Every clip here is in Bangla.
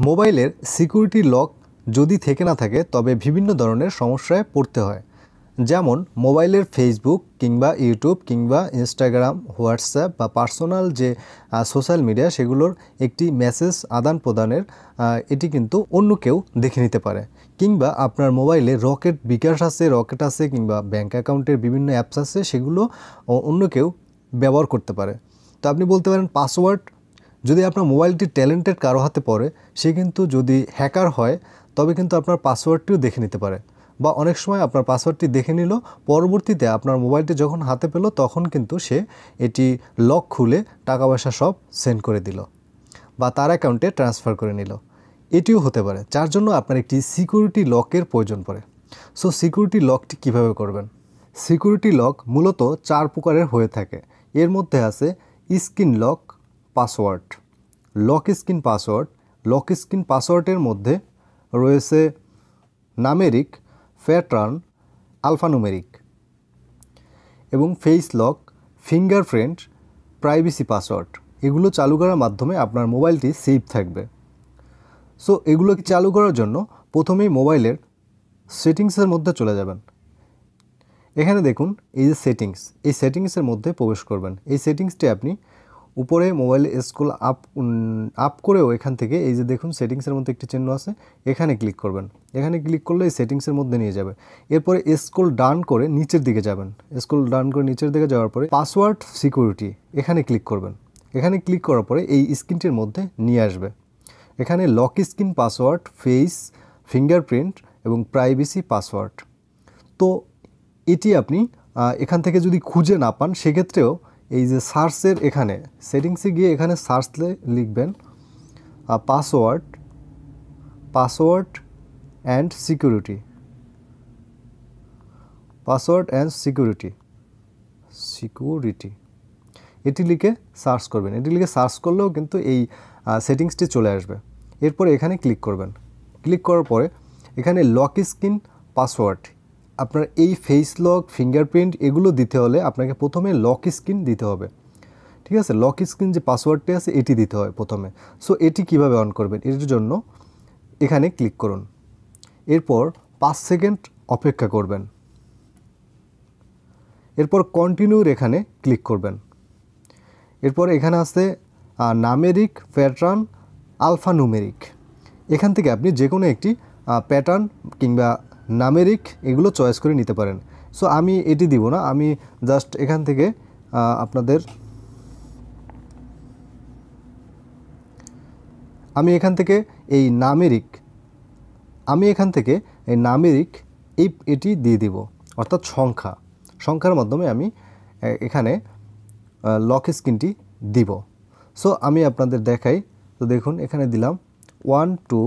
মোবাইলের সিকিউরিটি লক যদি থেকে না থাকে তবে বিভিন্ন ধরনের সমস্যায় পড়তে হয়। যেমন মোবাইলের ফেসবুক কিংবা ইউটিউব কিংবা ইনস্টাগ্রাম, হোয়াটসঅ্যাপ বা পার্সোনাল যে সোশ্যাল মিডিয়া সেগুলোর একটি মেসেজ আদান প্রদানের এটি কিন্তু অন্য কেউ দেখে নিতে পারে। কিংবা আপনার মোবাইলে বিকাশ আছে, রকেট আছে কিংবা ব্যাঙ্ক অ্যাকাউন্টের বিভিন্ন অ্যাপস আছে, সেগুলো অন্য কেউ ব্যবহার করতে পারে। তো আপনি বলতে পারেন পাসওয়ার্ড যদি আপনার মোবাইলটি ট্যালেন্টেড কারো হাতে পড়ে, সে কিন্তু যদি হ্যাকার হয় তবে কিন্তু আপনার পাসওয়ার্ডটিও দেখে নিতে পারে, বা অনেক সময় আপনার পাসওয়ার্ডটি দেখে নিল, পরবর্তীতে আপনার মোবাইলটি যখন হাতে পেল তখন কিন্তু সে এটি লক খুলে টাকা পয়সা সব সেন্ড করে দিল বা তার অ্যাকাউন্টে ট্রান্সফার করে নিল। এটিও হতে পারে, যার জন্য আপনার একটি সিকিউরিটি লকের প্রয়োজন পড়ে। সো সিকিউরিটি লকটি কিভাবে করবেন? সিকিউরিটি লক মূলত 4 প্রকারের হয়ে থাকে। এর মধ্যে আছে screen lock, password, lock screen password. Lock screen পাসওয়ার্ডের মধ্যে রয়েছে নামেরিক, প্যাটার্ন, আলফানুমেরিক এবং face lock, fingerprint, privacy password. এগুলো চালু করার মাধ্যমে আপনার মোবাইলটি সেফ থাকবে। সো এগুলো চালু করার জন্য প্রথমেই মোবাইলের সেটিংসের মধ্যে চলে যাবেন। এখানে দেখুন এই যে সেটিংস, এই সেটিংসের মধ্যে প্রবেশ করবেন। এই সেটিংসটি আপনি উপরে মোবাইলে স্ক্রল আপ করেও এখান থেকে এই যে দেখুন সেটিংসের মধ্যে একটি চিহ্ন আছে, এখানে ক্লিক করবেন। এখানে ক্লিক করলে এই সেটিংসের মধ্যে নিয়ে যাবে। এরপরে স্ক্রল ডাউন করে নিচের দিকে যাবেন। স্ক্রল ডাউন করে নিচের দিকে যাওয়ার পরে পাসওয়ার্ড সিকিউরিটি এখানে ক্লিক করবেন। এখানে ক্লিক করার পরে এই স্ক্রিনটির মধ্যে নিয়ে আসবে। এখানে lock screen password, face, fingerprint এবং প্রাইভেসি পাসওয়ার্ড। তো এটি আপনি এখান থেকে যদি খুঁজে না পান, সেক্ষেত্রেও এই যে সার্চের এখানে সেটিংসে গিয়ে এখানে সার্চলে লিখবেন password and security, password and security এটি লিখে সার্চ করবেন। এটি লিখে সার্চ করলেও কিন্তু এই সেটিংসটি চলে আসবে। এরপরে এখানে ক্লিক করবেন। ক্লিক করার পরে এখানে লক স্ক্রিন পাসওয়ার্ড, আপনার এই ফেস লক, ফিঙ্গারপ্রিন্ট এগুলো দিতে হলে আপনাকে প্রথমে লক স্ক্রিন দিতে হবে। ঠিক আছে, লক স্ক্রিন যে পাসওয়ার্ডটি আছে এটি দিতে হয় প্রথমে। সো এটি কিভাবে অন করবেন, এটির জন্য এখানে ক্লিক করুন। এরপর 5 সেকেন্ড অপেক্ষা করবেন। এরপর কন্টিনিউর এখানে ক্লিক করবেন। এরপর এখানে আছে নামেরিক, প্যাটার্ন, আলফানুমেরিক। এখান থেকে আপনি যে কোনো একটি প্যাটার্ন কিংবা নামেরিক এগুলো চয়েস করে নিতে পারেন। সো আমি এটি দিব না, আমি জাস্ট এখান থেকে এখান থেকে এই নামেরিক এটি দিয়ে দিব, অর্থাৎ সংখ্যার মাধ্যমে আমি এখানে লক স্ক্রিনটি দিব। সো আমি আপনাদের দেখাই। তো দেখুন এখানে দিলাম 1 2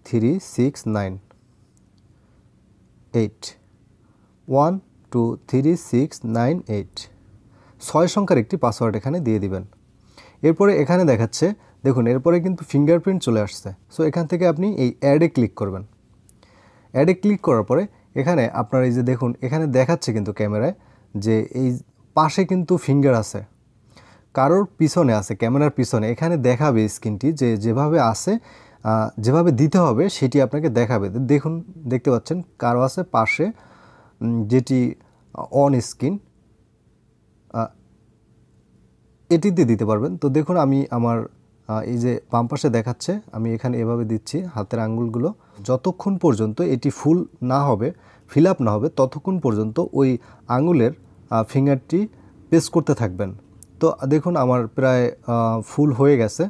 3 6 9 8 1 2 3 6 9 8 6 সংখ্যার একটি পাসওয়ার্ড এখানে দিয়ে দিবেন। এরপরে এখানে দেখাচ্ছে দেখুন, এরপরে কিন্তু ফিঙ্গারপ্রিন্ট চলে আসছে। সো এখান থেকে আপনি এই অ্যাডে ক্লিক করবেন। অ্যাডে ক্লিক করার পরে এখানে আপনার এই যে দেখুন এখানে দেখাচ্ছে কিন্তু ক্যামেরায় যে এই পাশে কিন্তু ফিঙ্গার আছে, কারোর পিছনে আছে, ক্যামেরার পিছনে এখানে দেখাবে স্ক্রিনটি যে যেভাবে আছে, যেভাবে দিতে হবে সেটি আপনাকে দেখাবে। দেখুন দেখতে পাচ্ছেন কারো আছে পাশে, যেটি অন স্ক্রিন, এটিতে দিতে পারবেন। তো দেখুন আমি আমার এই যে বাম পাশে দেখাচ্ছে, আমি এখানে এভাবে দিচ্ছি হাতের আঙ্গুলগুলো। যতক্ষণ পর্যন্ত এটি ফিল আপ না হবে ততক্ষণ পর্যন্ত ওই আঙ্গুলের ফিঙ্গারটি প্রেস করতে থাকবেন। তো দেখুন আমার প্রায় ফুল হয়ে গেছে।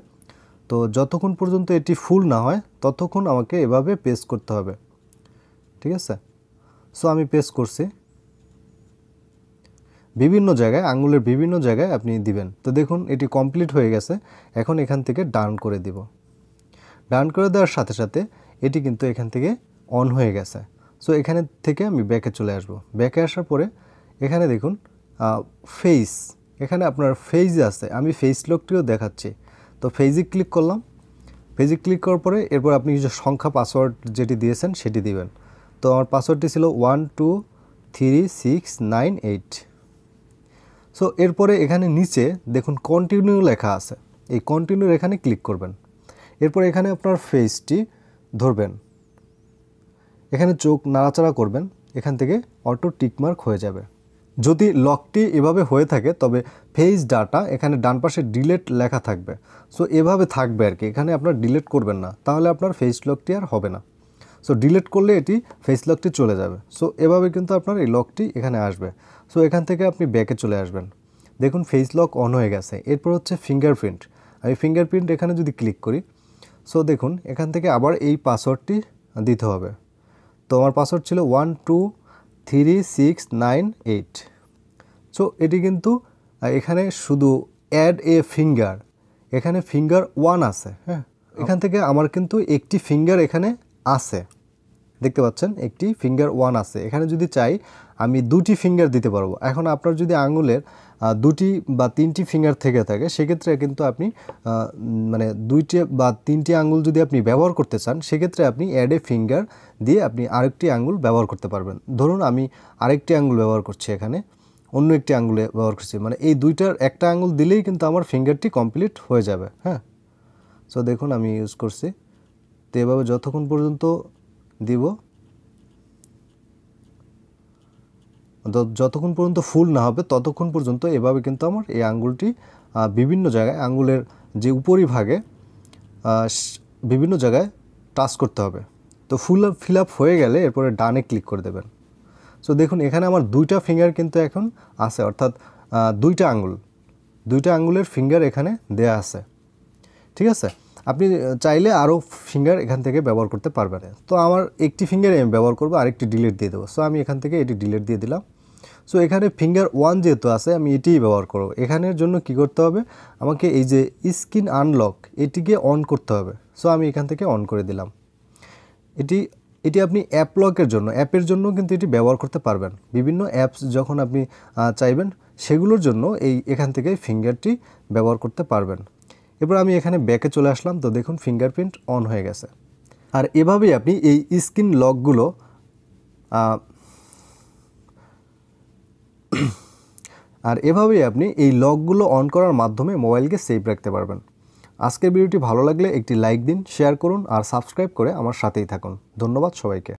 তো যতক্ষণ পর্যন্ত এটি ফুল না হয় ততক্ষণ আমাকে এভাবে প্রেস করতে হবে। ঠিক আছে, সো আমি প্রেস করছি বিভিন্ন জায়গায়, আঙ্গুলের বিভিন্ন জায়গায় আপনি দিবেন। তো দেখুন এটি কমপ্লিট হয়ে গেছে। এখন এখান থেকে ডান করে দিব। ডান করে দেওয়ার সাথে সাথে এটি কিন্তু এখান থেকে অন হয়ে গেছে। সো এখানে থেকে আমি ব্যাকে চলে আসব। ব্যাকে আসার পরে এখানে দেখুন ফেস, এখানে আপনার ফেস আছে, আমি ফেস লকটিও দেখাচ্ছি। তো ফেসে ক্লিক করলাম। ফেসে ক্লিক করার পরে এরপর আপনি যে সংখ্যা পাসওয়ার্ড যেটি দিয়েছেন সেটি দিবেন। তো আমার পাসওয়ার্ডটি ছিল 1 2 3 6 9 8। সো এরপরে এখানে নিচে দেখুন কন্টিনিউ লেখা আছে, এই কন্টিনিউর এখানে ক্লিক করবেন। এরপর এখানে আপনার ফেসটি ধরবেন, এখানে চোখ নাড়াচাড়া করবেন, এখান থেকে অটো টিকমার্ক হয়ে যাবে। যদি লকটি এভাবে হয়ে থাকে তবে ফেস ডাটা এখানে ডান পাশে ডিলেট লেখা থাকবে। সো এভাবে থাকবে আর কি, এখানে আপনার ডিলেট করবেন না, তাহলে আপনার ফেস লকটি আর হবে না। সো ডিলেট করলে এটি ফেস লকটি চলে যাবে। সো এভাবে কিন্তু আপনার এই লকটি এখানে আসবে। সো এখান থেকে আপনি ব্যাকে চলে আসবেন, দেখুন ফেস লক অন হয়ে গেছে। এরপর হচ্ছে ফিঙ্গারপ্রিন্ট। আমি ফিঙ্গারপ্রিন্ট এখানে যদি ক্লিক করি, সো দেখুন এখান থেকে আবার এই পাসওয়ার্ডটি দিতে হবে। তো আমার পাসওয়ার্ড ছিল 123698। সো এটি কিন্তু এখানে শুধু অ্যাড এ ফিঙ্গার, এখানে ফিঙ্গার 1 আছে। হ্যাঁ, এখান থেকে আমার কিন্তু একটি ফিঙ্গার এখানে আছে, দেখতে পাচ্ছেন একটি ফিঙ্গার 1 আছে। এখানে যদি চাই আমি 2টি ফিঙ্গার দিতে পারবো। এখন আপনার যদি আঙুলের 2টি বা 3টি ফিঙ্গার থেকে থাকে সেক্ষেত্রে কিন্তু আপনি মানে 2টি বা 3টি আঙুল যদি আপনি ব্যবহার করতে চান সেক্ষেত্রে আপনি অ্যাড এ ফিঙ্গার দিয়ে আপনি আরেকটি আঙুল ব্যবহার করতে পারবেন। ধরুন আমি আরেকটি আঙুল ব্যবহার করছি, এখানে অন্য একটি আঙুলে ব্যবহার করছি, মানে এই দুইটার একটা আঙুল দিলেই কিন্তু আমার ফিঙ্গারটি কমপ্লিট হয়ে যাবে। হ্যাঁ, সো দেখুন আমি ইউজ করছি। তো এভাবে যতক্ষণ পর্যন্ত দিব, যতক্ষণ পর্যন্ত ফুল না হবে ততক্ষণ পর্যন্ত এভাবে কিন্তু আমার এই আঙ্গুলটি বিভিন্ন জায়গায়, আঙ্গুলের যে উপরিভাগে বিভিন্ন জায়গায় টাচ করতে হবে। তো ফিল আপ হয়ে গেলে এরপরে ডানে ক্লিক করে দেবেন। সো দেখুন এখানে আমার 2টা ফিঙ্গার কিন্তু এখন আছে, অর্থাৎ 2টা আঙ্গুলের ফিঙ্গার এখানে দেয়া আছে। ঠিক আছে, আপনি চাইলে আরও ফিঙ্গার এখান থেকে ব্যবহার করতে পারবেন। তো আমার একটি ফিঙ্গার আমি ব্যবহার করবো, আরেকটি ডিলিট দিয়ে দেবো। সো আমি এখান থেকে এটি ডিলিট দিয়ে দিলাম। সো এখানে ফিঙ্গার 1 যেহেতু আছে আমি এটিই ব্যবহার করব। এখানের জন্য কি করতে হবে, আমাকে এই যে স্ক্রিন আনলক এটিকে অন করতে হবে। সো আমি এখান থেকে অন করে দিলাম। এটি আপনি অ্যাপ লকের জন্য, অ্যাপের জন্য কিন্তু এটি ব্যবহার করতে পারবেন। বিভিন্ন অ্যাপস যখন আপনি চাইবেন সেগুলোর জন্য এখান থেকে ফিঙ্গারটি ব্যবহার করতে পারবেন। এরপর আমি এখানে ব্যাকে চলে আসলাম। তো দেখুন ফিঙ্গারপ্রিন্ট অন হয়ে গেছে। আর এভাবেই আপনি এই স্ক্রিন লকগুলো অন করার মাধ্যমে মোবাইলকে সেভ রাখতে পারবেন। আজকের ভিডিওটি ভালো লাগলে একটি লাইক দিন, শেয়ার করুন আর সাবস্ক্রাইব করে আমার সাথেই থাকুন। ধন্যবাদ সবাইকে।